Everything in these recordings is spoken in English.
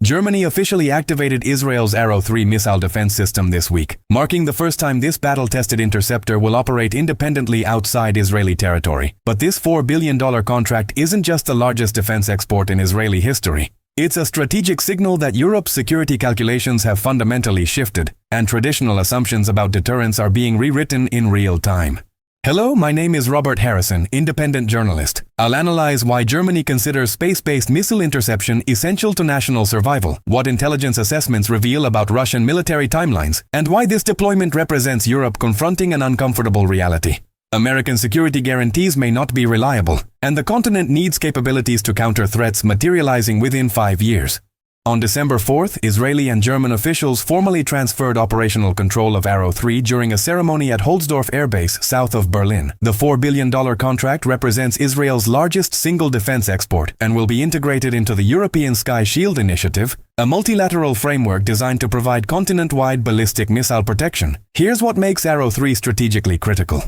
Germany officially activated Israel's Arrow 3 missile defense system this week, marking the first time this battle-tested interceptor will operate independently outside Israeli territory. But this $4 billion contract isn't just the largest defense export in Israeli history. It's a strategic signal that Europe's security calculations have fundamentally shifted, and traditional assumptions about deterrence are being rewritten in real time. Hello, my name is Robert Harrison, independent journalist. I'll analyze why Germany considers space-based missile interception essential to national survival, what intelligence assessments reveal about Russian military timelines, and why this deployment represents Europe confronting an uncomfortable reality. American security guarantees may not be reliable, and the continent needs capabilities to counter threats materializing within 5 years. On December 4th, Israeli and German officials formally transferred operational control of Arrow 3 during a ceremony at Holzdorf Air Base south of Berlin. The $4 billion contract represents Israel's largest single defense export and will be integrated into the European Sky Shield Initiative, a multilateral framework designed to provide continent-wide ballistic missile protection. Here's what makes Arrow 3 strategically critical.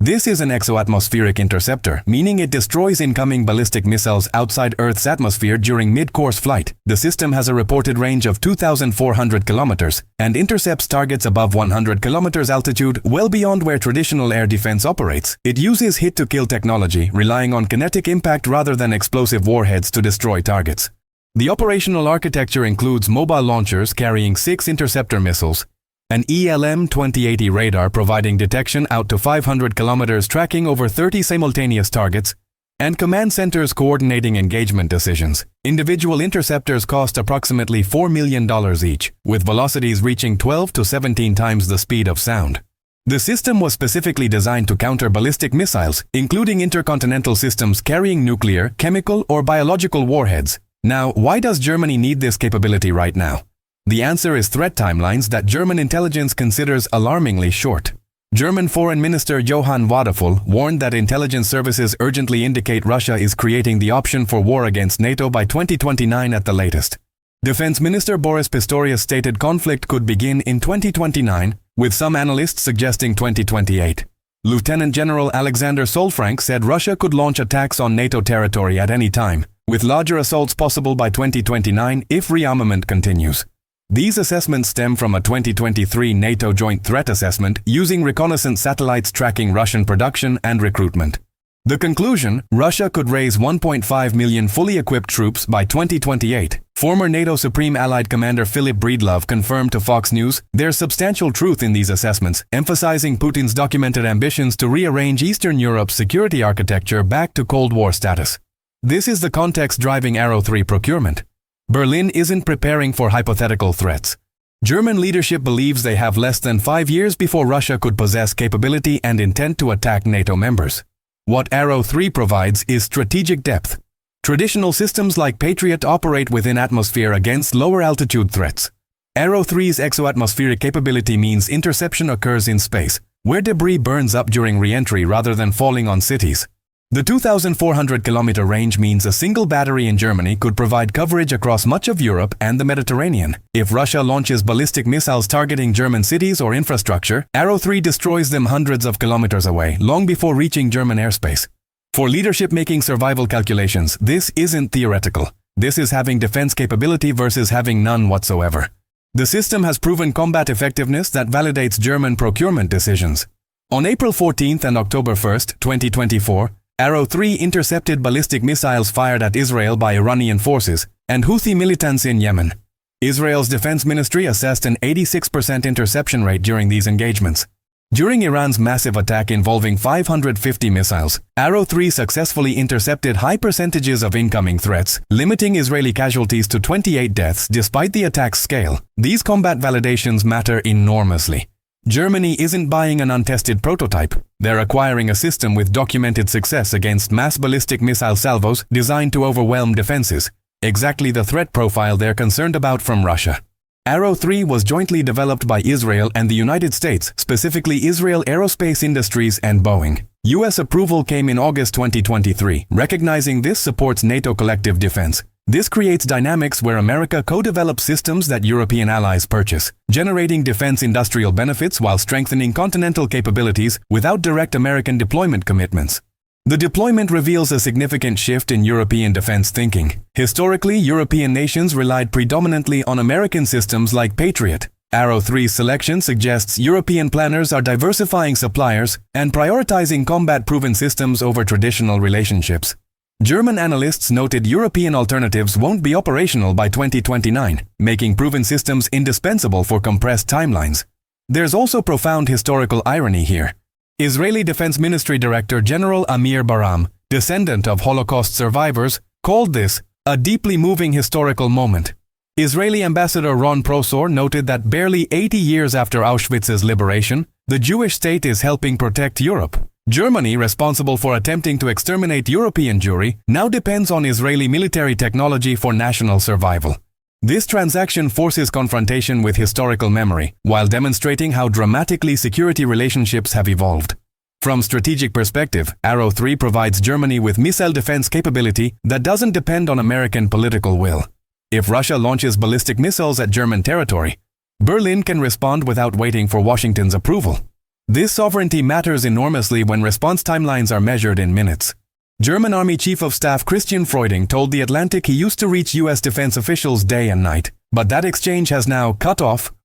This is an exoatmospheric interceptor, meaning it destroys incoming ballistic missiles outside Earth's atmosphere during mid-course flight. The system has a reported range of 2,400 kilometers and intercepts targets above 100 kilometers altitude, well beyond where traditional air defense operates. It uses hit-to-kill technology, relying on kinetic impact rather than explosive warheads to destroy targets. The operational architecture includes mobile launchers carrying 6 interceptor missiles, an ELM-2080 radar providing detection out to 500 kilometers tracking over 30 simultaneous targets, and command centers coordinating engagement decisions. Individual interceptors cost approximately $4 million each, with velocities reaching 12 to 17 times the speed of sound. The system was specifically designed to counter ballistic missiles, including intercontinental systems carrying nuclear, chemical, or biological warheads. Now, why does Germany need this capability right now? The answer is threat timelines that German intelligence considers alarmingly short. German Foreign Minister Johann Wadefull warned that intelligence services urgently indicate Russia is creating the option for war against NATO by 2029 at the latest. Defense Minister Boris Pistorius stated conflict could begin in 2029, with some analysts suggesting 2028. Lieutenant General Alexander Solfrank said Russia could launch attacks on NATO territory at any time, with larger assaults possible by 2029 if rearmament continues. These assessments stem from a 2023 NATO Joint Threat Assessment using reconnaissance satellites tracking Russian production and recruitment. The conclusion: Russia could raise 1.5 million fully equipped troops by 2028. Former NATO Supreme Allied Commander Philip Breedlove confirmed to Fox News there's substantial truth in these assessments, emphasizing Putin's documented ambitions to rearrange Eastern Europe's security architecture back to Cold War status. This is the context driving Arrow 3 procurement. Berlin isn't preparing for hypothetical threats. German leadership believes they have less than 5 years before Russia could possess capability and intent to attack NATO members. What Arrow 3 provides is strategic depth. Traditional systems like Patriot operate within atmosphere against lower altitude threats. Arrow 3's exoatmospheric capability means interception occurs in space, where debris burns up during re-entry rather than falling on cities. The 2,400-kilometer range means a single battery in Germany could provide coverage across much of Europe and the Mediterranean. If Russia launches ballistic missiles targeting German cities or infrastructure, Arrow 3 destroys them hundreds of kilometers away, long before reaching German airspace. For leadership making survival calculations, this isn't theoretical. This is having defense capability versus having none whatsoever. The system has proven combat effectiveness that validates German procurement decisions. On April 14th and October 1st, 2024, Arrow 3 intercepted ballistic missiles fired at Israel by Iranian forces and Houthi militants in Yemen. Israel's defense ministry assessed an 86% interception rate during these engagements. During Iran's massive attack involving 550 missiles, Arrow 3 successfully intercepted high percentages of incoming threats, limiting Israeli casualties to 28 deaths despite the attack's scale. These combat validations matter enormously. Germany isn't buying an untested prototype. They're acquiring a system with documented success against mass ballistic missile salvos designed to overwhelm defenses, exactly the threat profile they're concerned about from Russia. Arrow 3 was jointly developed by Israel and the United States, specifically Israel Aerospace Industries and Boeing. U.S. approval came in August 2023, recognizing this supports NATO collective defense. This creates dynamics where America co-develops systems that European allies purchase, generating defense industrial benefits while strengthening continental capabilities without direct American deployment commitments. The deployment reveals a significant shift in European defense thinking. Historically, European nations relied predominantly on American systems like Patriot. Arrow 3's selection suggests European planners are diversifying suppliers and prioritizing combat-proven systems over traditional relationships. German analysts noted European alternatives won't be operational by 2029, making proven systems indispensable for compressed timelines. There's also profound historical irony here. Israeli Defense Ministry Director General Amir Baram, descendant of Holocaust survivors, called this a deeply moving historical moment. Israeli Ambassador Ron Prosor noted that barely 80 years after Auschwitz's liberation, the Jewish state is helping protect Europe. Germany, responsible for attempting to exterminate European Jewry, now depends on Israeli military technology for national survival. This transaction forces confrontation with historical memory, while demonstrating how dramatically security relationships have evolved. From strategic perspective, Arrow 3 provides Germany with missile defense capability that doesn't depend on American political will. If Russia launches ballistic missiles at German territory, Berlin can respond without waiting for Washington's approval. This sovereignty matters enormously when response timelines are measured in minutes. German Army Chief of Staff Christian Freuding told The Atlantic he used to reach U.S. defense officials day and night, but that exchange has now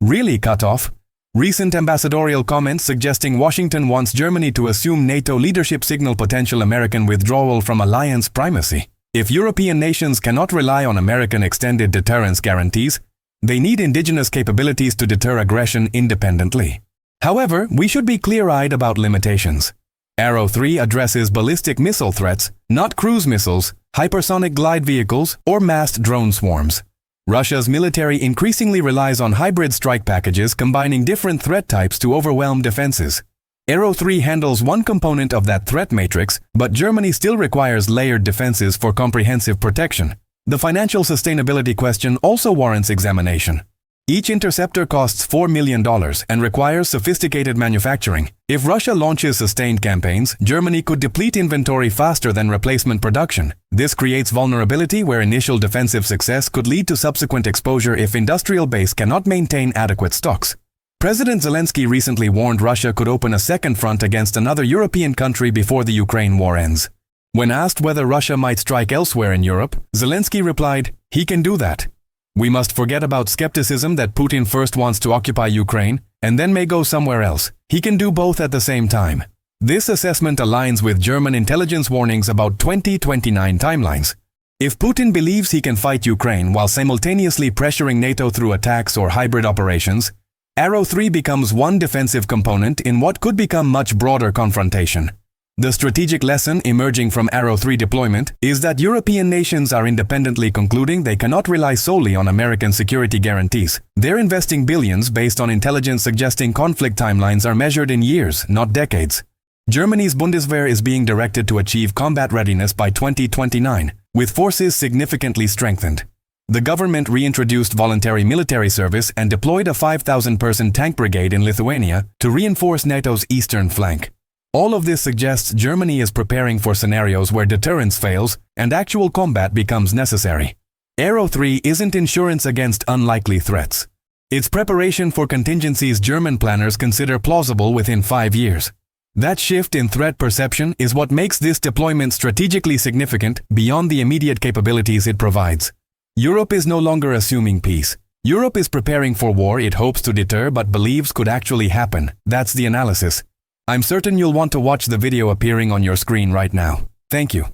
really cut off. Recent ambassadorial comments suggesting Washington wants Germany to assume NATO leadership signal potential American withdrawal from alliance primacy. If European nations cannot rely on American extended deterrence guarantees, they need indigenous capabilities to deter aggression independently. However, we should be clear-eyed about limitations. Arrow 3 addresses ballistic missile threats, not cruise missiles, hypersonic glide vehicles, or massed drone swarms. Russia's military increasingly relies on hybrid strike packages combining different threat types to overwhelm defenses. Arrow 3 handles one component of that threat matrix, but Germany still requires layered defenses for comprehensive protection. The financial sustainability question also warrants examination. Each interceptor costs $4 million and requires sophisticated manufacturing. If Russia launches sustained campaigns, Germany could deplete inventory faster than replacement production. This creates vulnerability where initial defensive success could lead to subsequent exposure if industrial base cannot maintain adequate stocks. President Zelensky recently warned Russia could open a second front against another European country before the Ukraine war ends. When asked whether Russia might strike elsewhere in Europe, Zelensky replied, "He can do that. We must forget about skepticism that Putin first wants to occupy Ukraine and then may go somewhere else. He can do both at the same time." This assessment aligns with German intelligence warnings about 2029 timelines. If Putin believes he can fight Ukraine while simultaneously pressuring NATO through attacks or hybrid operations, Arrow 3 becomes one defensive component in what could become much broader confrontation. The strategic lesson emerging from Arrow 3 deployment is that European nations are independently concluding they cannot rely solely on American security guarantees. They're investing billions based on intelligence suggesting conflict timelines are measured in years, not decades. Germany's Bundeswehr is being directed to achieve combat readiness by 2029, with forces significantly strengthened. The government reintroduced voluntary military service and deployed a 5,000-person tank brigade in Lithuania to reinforce NATO's eastern flank. All of this suggests Germany is preparing for scenarios where deterrence fails and actual combat becomes necessary. Arrow 3 isn't insurance against unlikely threats. It's preparation for contingencies German planners consider plausible within 5 years. That shift in threat perception is what makes this deployment strategically significant beyond the immediate capabilities it provides. Europe is no longer assuming peace. Europe is preparing for war it hopes to deter but believes could actually happen. That's the analysis. I'm certain you'll want to watch the video appearing on your screen right now. Thank you.